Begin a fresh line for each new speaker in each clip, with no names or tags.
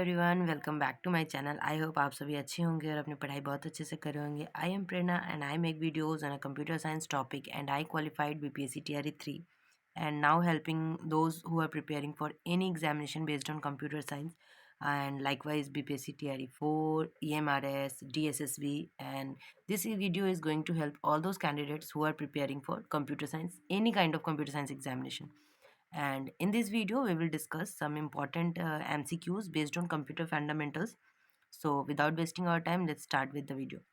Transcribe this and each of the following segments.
Everyone, welcome back to my channel. I hope आप सभी अच्छे होंगे और अपनी पढ़ाई बहुत अच्छे से कर रहे होंगे। I am Prerna and I make videos on a computer science topic and I qualified BPSC TRE 3 and now helping those who are preparing for any examination based on computer science and likewise BPSC TRE 4, EMRS, DSSB, and this video is going to help all those candidates who are preparing for computer science, any kind of computer science examination. And in this video we will discuss some important MCQs based on computer fundamentals. So without wasting our time, let's start with the video.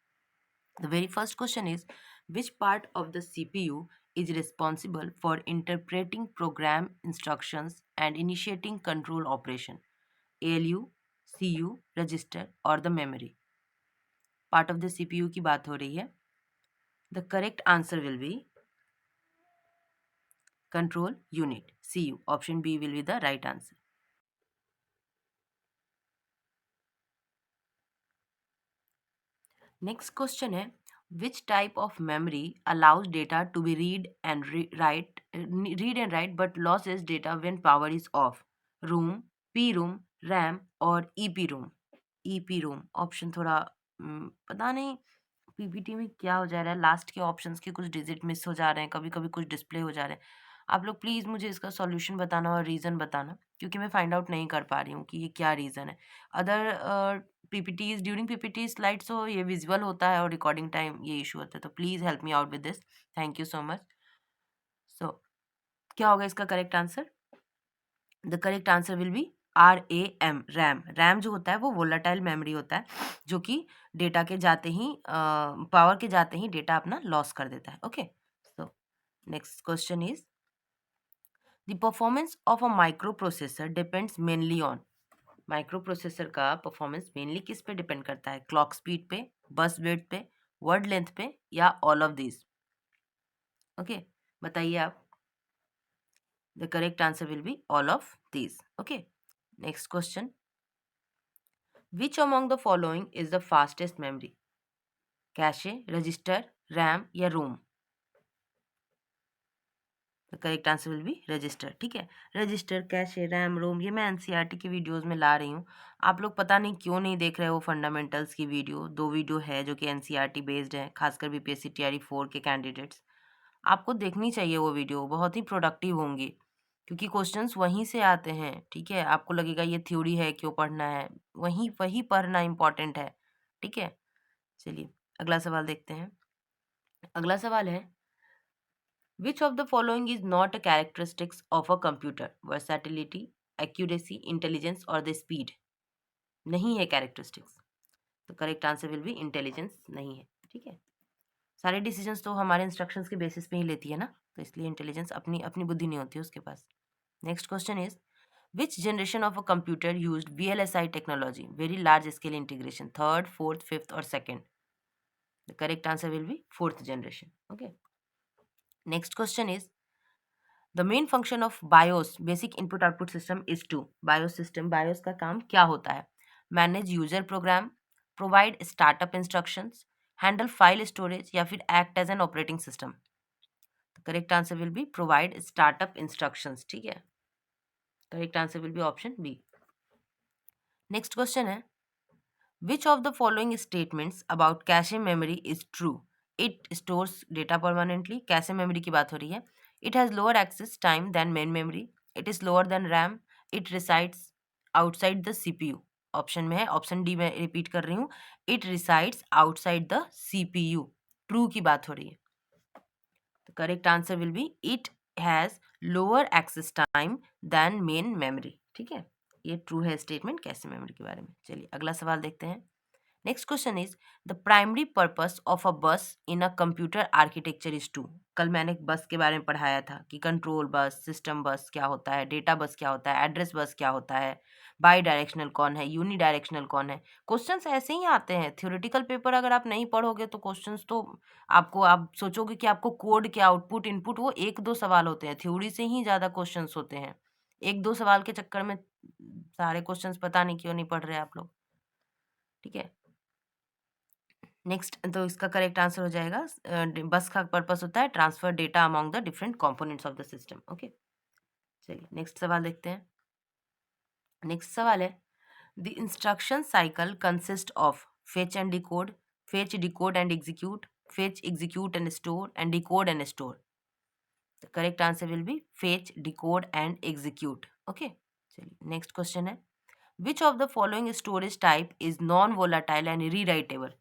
The very first question is, which part of the CPU is responsible for interpreting program instructions and initiating control operation? ALU, CU, register or the memory? Part of the CPU की बात हो रही है. The correct answer will be control unit, CU. Option B will be the right answer. Next question है, which type of memory allows data to be read and write but loses data when power is off? ROM, PROM, RAM और EPROM? EPROM option थोड़ा पता नहीं PPT में क्या हो जा रहा है, लास्ट के ऑप्शंस के कुछ डिजिट मिस हो जा रहे हैं, कभी कभी कुछ डिस्प्ले हो जा रहे हैं। आप लोग प्लीज़ मुझे इसका सॉल्यूशन बताना और रीज़न बताना, क्योंकि मैं फाइंड आउट नहीं कर पा रही हूँ कि ये क्या रीज़न है। Other PPTs during PPT slides हो ये विजुअल होता है और रिकॉर्डिंग टाइम ये इशू होता है, तो please help me out with this. Thank you so much. So क्या होगा इसका correct answer? The correct answer will be RAM, RAM. RAM जो होता है वो वोलाटाइल मेमोरी होता है, जो कि डेटा के जाते ही पावर के जाते ही डेटा अपना लॉस कर देता है। Okay, so next question is, the performance of a micro processor depends mainly on. Micro processor का परफॉर्मेंस मेनली किस पे डिपेंड करता है? क्लॉक स्पीड पे, बस विड्थ पे, वर्ड लेंथ पे या ऑल ऑफ दिस? ओके, बताइए आप। The correct answer will be all of this. Okay, next question, which among the following is the fastest memory? Cache, register, RAM या ROM? The correct answer will be register. ठीक है, register, cache, RAM, रोम ये मैं NCERT की videos में ला रही हूँ। आप लोग पता नहीं क्यों नहीं देख रहे हो फंडामेंटल्स की वीडियो। 2 वीडियो है जो कि एनसीईआरटी बेस्ड है, खासकर बीपीएससी टीआरई 4 के कैंडिडेट्स। आपको देखनी चाहिए वो वीडियो, बहुत ही प्रोडक्टिव होंगी, क्योंकि क्वेश्चंस वहीं से आते हैं। ठीक है, आपको लगेगा ये थ्योरी है क्यों पढ़ना है, वहीं वही पढ़ना इंपॉर्टेंट है। ठीक है, चलिए अगला सवाल देखते हैं। अगला सवाल है, which of the following is not a characteristics of a computer? Versatility, accuracy, intelligence और द स्पीड? नहीं है कैरेक्टरिस्टिक्स, तो correct answer will be intelligence नहीं है। ठीक है, सारे डिसीजंस तो हमारे इंस्ट्रक्शंस के बेसिस पे ही लेती है ना, तो इसलिए इंटेलिजेंस अपनी अपनी बुद्धि नहीं होती उसके पास। Next question is, which generation of a computer used VLSI technology, very large scale integration? Third, fourth, fifth or second? The correct answer will be fourth generation. Okay, next question is, the main function of BIOS, basic input output system, is to? BIOS system, BIOS का काम क्या होता है? Manage user program, provide startup instructions, handle file storage या फिर act as an operating system? The correct answer will be provide startup instructions. ठीक है, correct answer will be option B. Next question है, which of the following statements about cache memory is true? It stores data permanently. cache memory की बात हो रही है. It has lower access time than main memory. It is slower than RAM. It resides outside the CPU. Option में है, option D में repeat कर रही हूँ, it resides outside the CPU. True की बात हो रही है, तो correct answer will be it has lower access time than main memory. ठीक है, ये ट्रू है स्टेटमेंट कैशे मेमोरी के बारे में। चलिए अगला सवाल देखते हैं। Next question is, the primary purpose of a bus in a computer architecture is to? कल मैंने बस के बारे में पढ़ाया था कि कंट्रोल बस, सिस्टम बस क्या होता है, डेटा बस क्या होता है, एड्रेस बस क्या होता है, बाई डायरेक्शनल कौन है, यूनी डायरेक्शनल कौन है। क्वेश्चंस ऐसे ही आते हैं थ्योरेटिकल पेपर, अगर आप नहीं पढ़ोगे तो क्वेश्चंस तो आपको, आप सोचोगे कि आपको कोड क्या, आउटपुट इनपुट, वो 1-2 सवाल होते हैं, थ्योरी से ही ज़्यादा क्वेश्चंस होते हैं। 1-2 सवाल के चक्कर में सारे क्वेश्चंस पता नहीं क्यों नहीं पढ़ रहे आप लोग। ठीक है, नेक्स्ट तो इसका करेक्ट आंसर हो जाएगा, बस का पर्पस होता है transfer data among the different components of the system. Okay, चलिए नेक्स्ट सवाल देखते हैं। नेक्स्ट सवाल है, The instruction cycle consists of fetch and decode, fetch, decode and execute, fetch, execute and store, and decode and store. The correct answer will be fetch, decode and execute. Okay. चलिए next question है, which of the following storage type is non volatile and rewritable?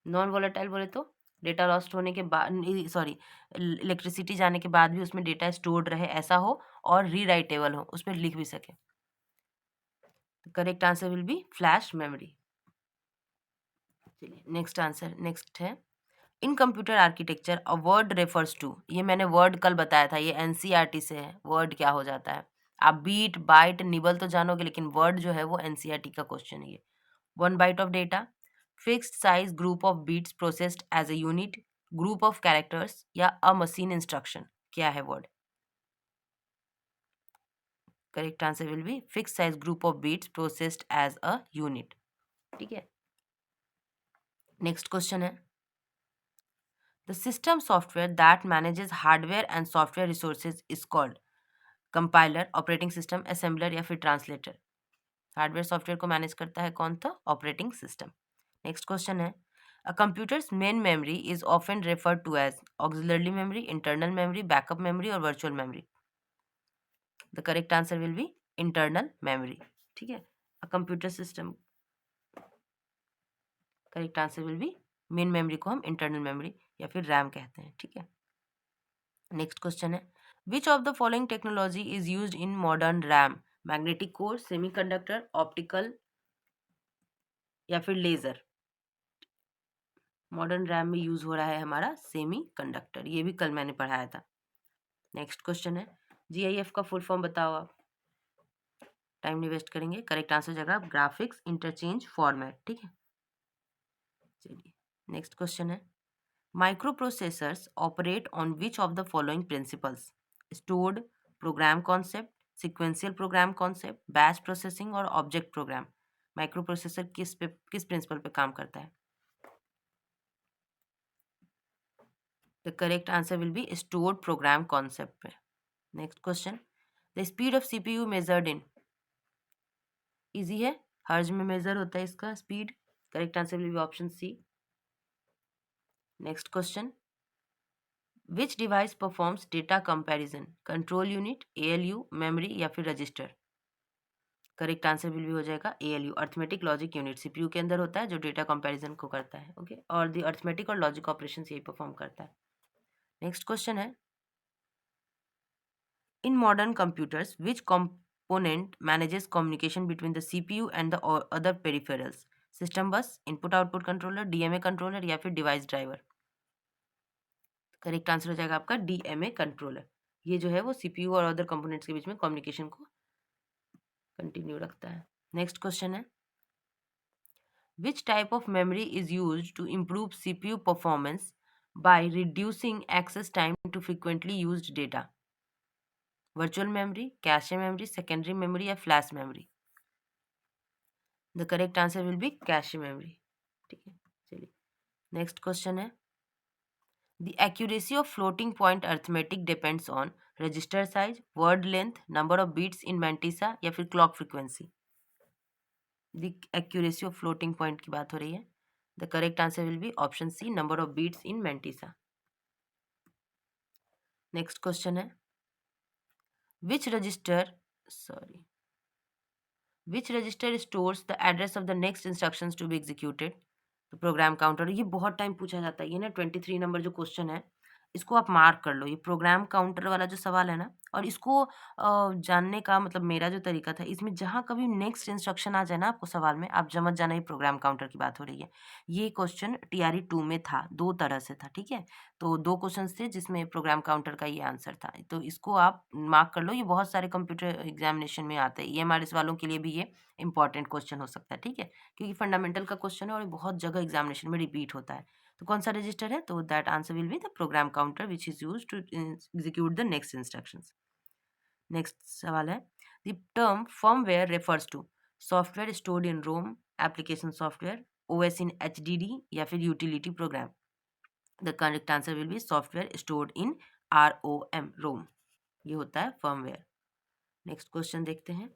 Non volatile बोले तो data lost होने के बाद, sorry, electricity जाने के बाद भी उसमें डेटा स्टोर्ड रहे ऐसा हो, और रीराइटेबल हो, उसमें लिख भी सके. Correct answer will be flash memory. चलिए नेक्स्ट आंसर, नेक्स्ट है, in computer architecture a word refers to. ये मैंने वर्ड कल बताया था, ये एनसीईआरटी से है. वर्ड क्या हो जाता है? आप बीट, बाइट, निबल तो जानोगे, लेकिन वर्ड जो है वो एनसीईआरटी का क्वेश्चन है. ये 1 byte of data, fixed size group of bits processed as a unit, group of characters या a machine instruction. क्या है word? Correct answer will be fix size group of bits processed as a unit. ठीक है. Next question है, the system software that manages hardware and software resources is called compiler, operating system, assembler या फिर translator. Hardware software को manage करता है कौन? था ऑपरेटिंग सिस्टम. नेक्स्ट क्वेश्चन है, a computer's main memory is often referred to as auxiliary memory, internal memory, backup memory or virtual memory. The correct answer will be internal memory. ठीक है. a computer system, correct answer will B main memory को हम internal memory या फिर RAM कहते हैं. ठीक है. नेक्स्ट क्वेश्चन है, which of the following technology is used in modern RAM? Magnetic core, semiconductor, optical या फिर लेजर. मॉडर्न रैम में यूज हो रहा है हमारा सेमी कंडक्टर. ये भी कल मैंने पढ़ाया था. नेक्स्ट क्वेश्चन है, जीआईएफ का फुल फॉर्म बताओ आप. टाइम नहीं वेस्ट करेंगे. करेक्ट आंसर जगह ग्राफिक्स इंटरचेंज फॉर्मेट. ठीक है. चलिए नेक्स्ट क्वेश्चन है, microprocessors operate on which of the following principles? Stored program concept, sequential program concept, batch processing और ऑब्जेक्ट प्रोग्राम. माइक्रो प्रोसेसर किस प्रिंसिपल पे काम करता है? The correct answer will be stored program concept पे. Next question, the speed of CPU measured इन. Easy है, hertz में मेजर होता है इसका speed. Correct answer will be option C. Next question, which device performs data comparison? Control unit, ALU, memory या फिर register. Correct answer will be हो जाएगा ALU, arithmetic logic unit. CPU के अंदर होता है जो डेटा कंपैरिजन को करता है. ओके. और द अर्थमेटिक और लॉजिक ऑपरेशन यही परफॉर्म करता है. नेक्स्ट क्वेश्चन है, in modern computers which component manages communication between the CPU and the other peripherals? System bus, input output controller, DMA controller या फिर डिवाइस ड्राइवर. करेक्ट आंसर हो जाएगा आपका डीएमए कंट्रोलर. ये जो है वो सीपीयू और अदर कंपोनेंट्स के बीच में कम्युनिकेशन को कंटिन्यू रखता है. नेक्स्ट क्वेश्चन है, which type of memory is used to improve CPU performance by reducing access time to frequently used data? Virtual memory, cache memory, secondary memory या flash memory. The correct answer will be cache memory. ठीक है. चलिए next question है, the accuracy of floating point arithmetic depends on register size, word length, number of bits in mantissa या फिर clock frequency. The accuracy of floating point की बात हो रही है. The correct answer will be option C, number of bits in mantissa. Next question है, which register, sorry, which register stores the address of the next instructions to be executed? तो program counter. ये बहुत time पूछा जाता है. ये ना 23 number जो क्वेश्चन है इसको आप मार्क कर लो. ये प्रोग्राम काउंटर वाला जो सवाल है ना, और इसको जानने का मतलब मेरा जो तरीका था, इसमें जहाँ कभी नेक्स्ट इंस्ट्रक्शन आ जाए ना आपको सवाल में, आप समझ जाना ये प्रोग्राम काउंटर की बात हो रही है. ये क्वेश्चन टीआरई 2 में था, 2 तरह से था. ठीक है. तो 2 क्वेश्चंस थे जिसमें प्रोग्राम काउंटर का ये आंसर था. तो इसको आप मार्क कर लो. ये बहुत सारे कंप्यूटर एग्जामिनेशन में आते हैं. ईएमआरएस वालों के लिए भी ये इंपॉर्टेंट क्वेश्चन हो सकता है. ठीक है. क्योंकि फंडामेंटल का क्वेश्चन है और ये बहुत जगह एग्जामिनेशन में रिपीट होता है. तो कौन सा रजिस्टर है? तो that answer will be the program counter which is used to execute the next instructions. Next सवाल है, the term firmware refers to software stored in ROM, application software, OS in HDD या फिर utility program. The correct answer will be software stored in ROM, ROM. ये होता है firmware. Next question देखते हैं,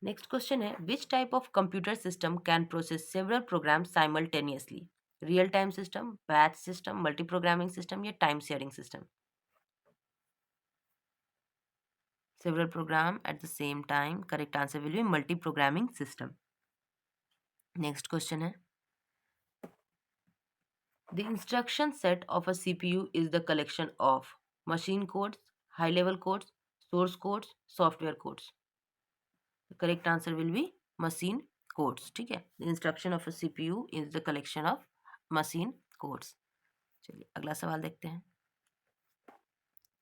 next question है, which type of computer system can process several program simultaneously? Real time system, batch system, multiprogramming system या time sharing system? Several program at the same time. Correct answer will be multi-programming system. Next question है, the instruction set of a CPU is the collection of machine codes, high-level codes, source codes, software codes. The correct answer will be machine codes. ठीक है, the instruction of a CPU is the collection of machine codes. चलिए अगला सवाल देखते हैं.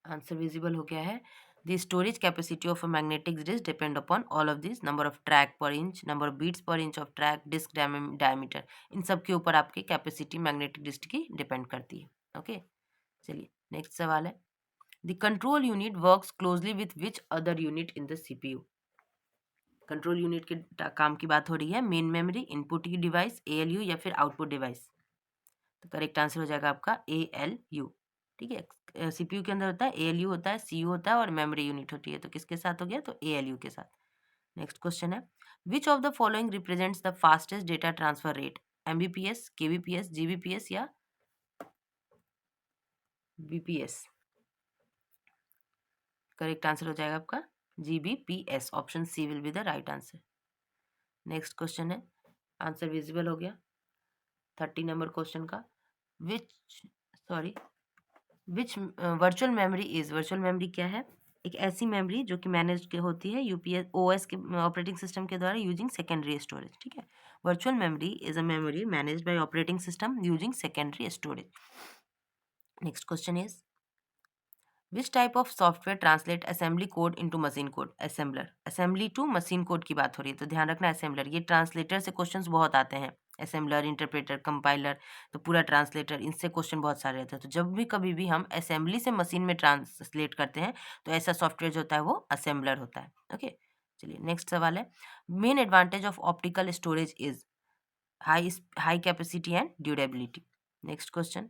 Answer visible हो गया है. The storage capacity of a magnetic disk depend upon all of these: number of track per inch, number of beats per inch of track, disk diameter. इन सब के ऊपर आपकी कैपेसिटी मैग्नेटिक डिस्क की depend करती है. ओके, चलिए next सवाल है, the control unit works closely with which other unit in the CPU? Control unit के काम की बात हो रही है. Main memory, input device, ALU या फिर आउटपुट डिवाइस? तो करेक्ट आंसर हो जाएगा आपका एएलयू. ठीक है, सीपीयू के अंदर होता है एएलयू, होता है सीयू, होता है और मेमोरी यूनिट होती है. तो किसके साथ हो गया? तो एएलयू के साथ. नेक्स्ट क्वेश्चन है, which of the following represents the fastest data transfer rate? MBPS, KBPS, GBPS या बीपीएस? करेक्ट आंसर हो जाएगा आपका GBPS. Option C will be the right answer. Next question है, आंसर विजिबल हो गया 30 नंबर क्वेश्चन का. Which sorry which virtual memory is? Virtual memory क्या है? एक ऐसी मेमोरी जो कि मैनेज के होती है यूपीएस ओएस के ऑपरेटिंग सिस्टम के द्वारा यूजिंग सेकेंडरी स्टोरेज. ठीक है, virtual memory is a memory managed by operating system using secondary storage. Next question is, which type of software translate assembly code into machine code? Assembler. Assembly to machine code की बात हो रही है तो ध्यान रखना असेंबलर. ये translator से क्वेश्चंस बहुत आते हैं. असेंबलर, इंटरप्रेटर, कंपाइलर, तो पूरा ट्रांसलेटर, इनसे क्वेश्चन बहुत सारे रहते हैं. तो जब भी कभी भी हम असेंबली से मशीन में ट्रांसलेट करते हैं तो ऐसा सॉफ्टवेयर जो होता है वो असेंबलर होता है. ओके, चलिए नेक्स्ट सवाल है, main advantage of optical storage is? High high capacity and durability. Next question,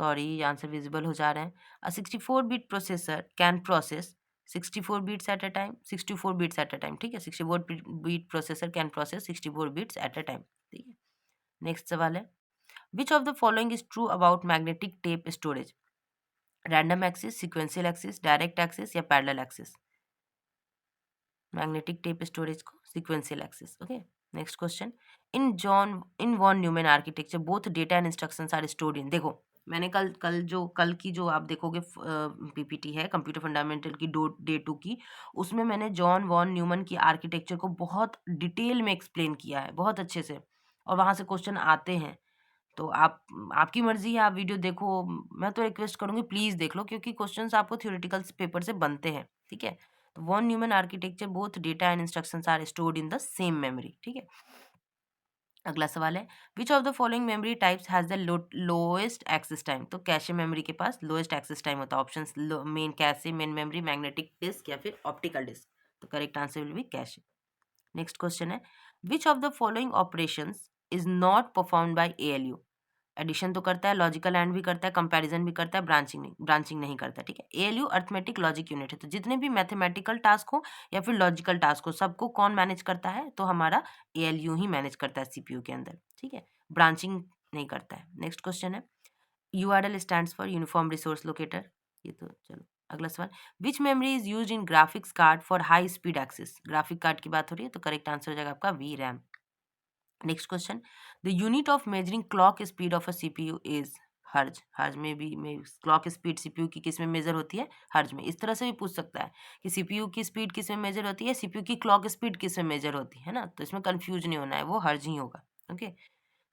sorry answer visible हो जा रहे हैं. A 64 bit processor can process 64 bits at a time. 64 bits at a time. ठीक है, 64 bit processor can process 64 bits at a time. ठीक है, next सवाल है, which of the following is true about magnetic tape storage? Random access, sequential axis, direct access या parallel access? Magnetic tape storage को sequential access. Okay, next question, in von Neumann architecture both data and instructions are stored in? देखो मैंने कल की जो आप देखोगे PPT है कंप्यूटर फंडामेंटल की डे 2 की, उसमें मैंने जॉन वॉन न्यूमैन की आर्किटेक्चर को बहुत डिटेल में एक्सप्लेन किया है, बहुत अच्छे से, और वहाँ से क्वेश्चन आते हैं. तो आप आपकी मर्जी है, आप वीडियो देखो. मैं तो रिक्वेस्ट करूंगी प्लीज देख लो क्योंकि क्वेश्चंस आपको थ्योरेटिकल पेपर से बनते हैं. ठीक है, तो von Neumann architecture both data and instructions are stored in the same memory. ठीक है, अगला सवाल है, which of the following memory types has the lowest access time? तो कैशे मेमोरी के पास लोएस्ट एक्सेस टाइम होता है. Option, main cache, main memory, magnetic disk या फिर ऑप्टिकल डिस्क? तो correct answer will be cache. Next question है, which of the following operations is not performed by ALU? Addition तो करता है, लॉजिकल एंड भी करता है, कंपैरिजन भी करता है, ब्रांचिंग नहीं करता. ठीक है, एएलयू अर्थमेटिक लॉजिक यूनिट है. तो जितने भी मैथमेटिकल टास्क हो या फिर लॉजिकल टास्क हो सबको कौन मैनेज करता है? तो हमारा एएलयू ही मैनेज करता है सीपीयू के अंदर. ठीक है, ब्रांचिंग नहीं करता है. नेक्स्ट क्वेश्चन है, URL stands for uniform resource locator. ये तो चलो अगला सवाल, which memory is used in graphics card for high speed access? Graphic card की बात हो रही है तो करेक्ट आंसर हो जाएगा आपका V RAM. Next question, the unit of measuring clock speed of a CPU is? हर्ज. हर्ज में भी क्लॉक स्पीड सीपीयू की किस में मेजर होती है? हर्ज में. इस तरह से भी पूछ सकता है कि सीपीयू की स्पीड किस में मेजर होती है, सीपीयू की क्लॉक स्पीड किस में मेजर होती है ना, तो इसमें कंफ्यूज नहीं होना है, वो हर्ज ही होगा. ओके,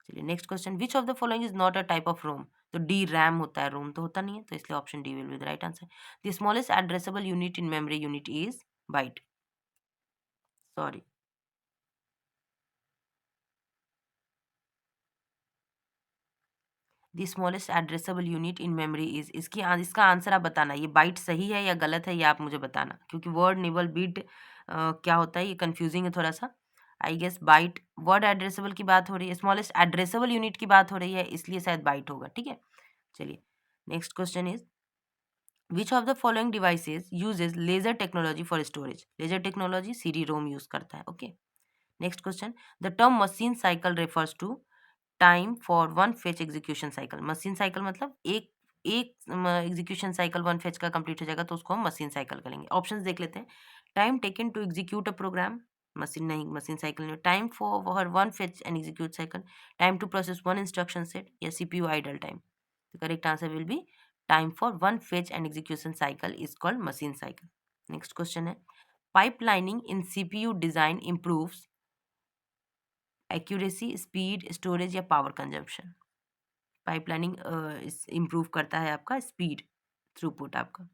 चलिए next question, which of the following is not a type of ROM? तो डी रैम होता है, रोम तो होता नहीं है, तो इसलिए option D will be the right answer. The smallest addressable unit in memory unit is? Byte. Sorry, the smallest addressable unit in memory is? इसका आंसर आप बताना, ये बाइट सही है या गलत है ये आप मुझे बताना, क्योंकि वर्ड निबल बीट क्या होता है ये कंफ्यूजिंग है थोड़ा सा. I guess byte. Word addressable की बात हो रही है, स्मॉलेस्ट एड्रेसेबल यूनिट की बात हो रही है, इसलिए शायद बाइट होगा. ठीक है, चलिए next question is, which of the following devices uses laser technology for storage? Laser technology CD ROM use करता है। Okay, next question, the term machine cycle refers to time for one fetch execution cycle. Machine cycle मतलब एक एक execution cycle one fetch का complete हो जाएगा तो उसको हम मशीन साइकिल करेंगे। ऑप्शंस देख लेते हैं। Time taken to execute a program, machine नहीं, मशीन साइकिल नहीं। टाइम फॉर हर one fetch and execute cycle, time to process one instruction set, या CPU idle time. The correct answer will be time for one fetch and execution cycle is called machine cycle. Next question है, pipelining in CPU design improves accuracy, speed, storage या power consumption? Pipelining improve करता है आपका speed, throughput आपका।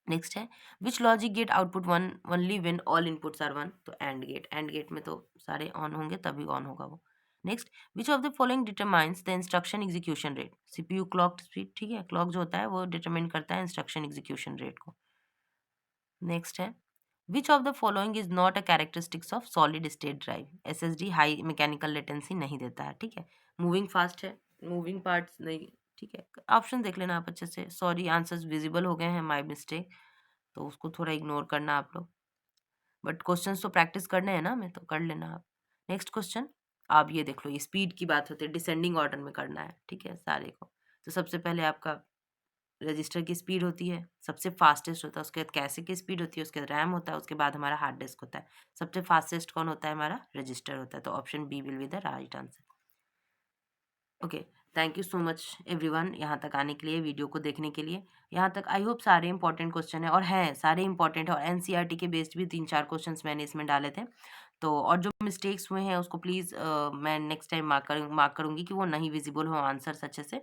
Next है, which logic gate output one only when all inputs are one? तो AND gate, AND gate में तो सारे ऑन होंगे तभी ऑन होगा वो। Next, which of the following determines the instruction execution rate? CPU clock speed, ठीक है, क्लॉक जो होता है वो डिटरमाइन करता है इंस्ट्रक्शन एग्जीक्यूशन रेट को। नेक्स्ट है, which of the following is not a characteristics of solid state drive? SSD high mechanical latency नहीं देता है, ठीक है। मूविंग फास्ट है, मूविंग पार्ट्स नहीं, ठीक है। ऑप्शन देख लेना आप अच्छे से। सॉरी, आंसर्स विजिबल हो गए हैं, माय मिस्टेक, तो उसको थोड़ा इग्नोर करना आप लोग। बट क्वेश्चंस तो प्रैक्टिस करने हैं ना, हमें तो कर लेना आप। नेक्स्ट क्वेश्चन, आप ये देख लो, ये स्पीड की बात होती है, डिसेंडिंग ऑर्डर में करना है, ठीक है, सारे को। तो सबसे पहले आपका रजिस्टर की स्पीड होती है, सबसे फास्टेस्ट होता है, उसके बाद कैसे की स्पीड होती है, उसके बाद रैम होता है, उसके बाद हमारा हार्ड डिस्क होता है। सबसे फास्टेस्ट कौन होता है? हमारा रजिस्टर होता है। तो option B will be the right answer. Okay, thank you so much everyone यहाँ तक आने के लिए, वीडियो को देखने के लिए। यहाँ तक आई होप सारे इंपॉर्टेंट क्वेश्चन है, और हैं सारे इंपॉर्टेंट है, और एनसीईआरटी के बेस्ड भी 3-4 क्वेश्चंस मैंने इसमें डाले थे। तो और जो मिस्टेक्स हुए हैं उसको प्लीज़ मैं नेक्स्ट टाइम मार्क करूँगी कि वो नहीं विजिबल हो आंसर्स अच्छे से।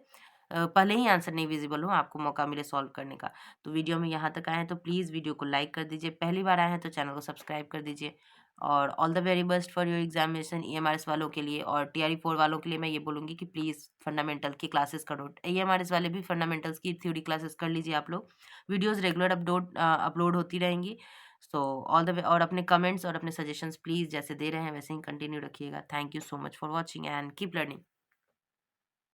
पहले ही आंसर नहीं विजिबल हो, आपको मौका मिले सॉल्व करने का। तो वीडियो में यहाँ तक आए हैं तो प्लीज़ वीडियो को लाइक कर दीजिए, पहली बार आए हैं तो चैनल को सब्सक्राइब कर दीजिए। और all the very best for your examination EMRS वालों के लिए, और टीआरई 4 वालों के लिए मैं ये बोलूँगी कि प्लीज़ फंडामेंटल की क्लासेस करो। ईएमआरएस वाले भी फंडामेंटल्स की थ्योरी क्लासेस कर लीजिए आप लोग। वीडियोज़ रेगुलर अपलोड होती रहेंगी। सो ऑल द वे, और अपने कमेंट्स और अपने सजेशंस प्लीज़ जैसे दे रहे हैं वैसे ही कंटिन्यू रखिएगा। Thank you so much for watching and keep learning.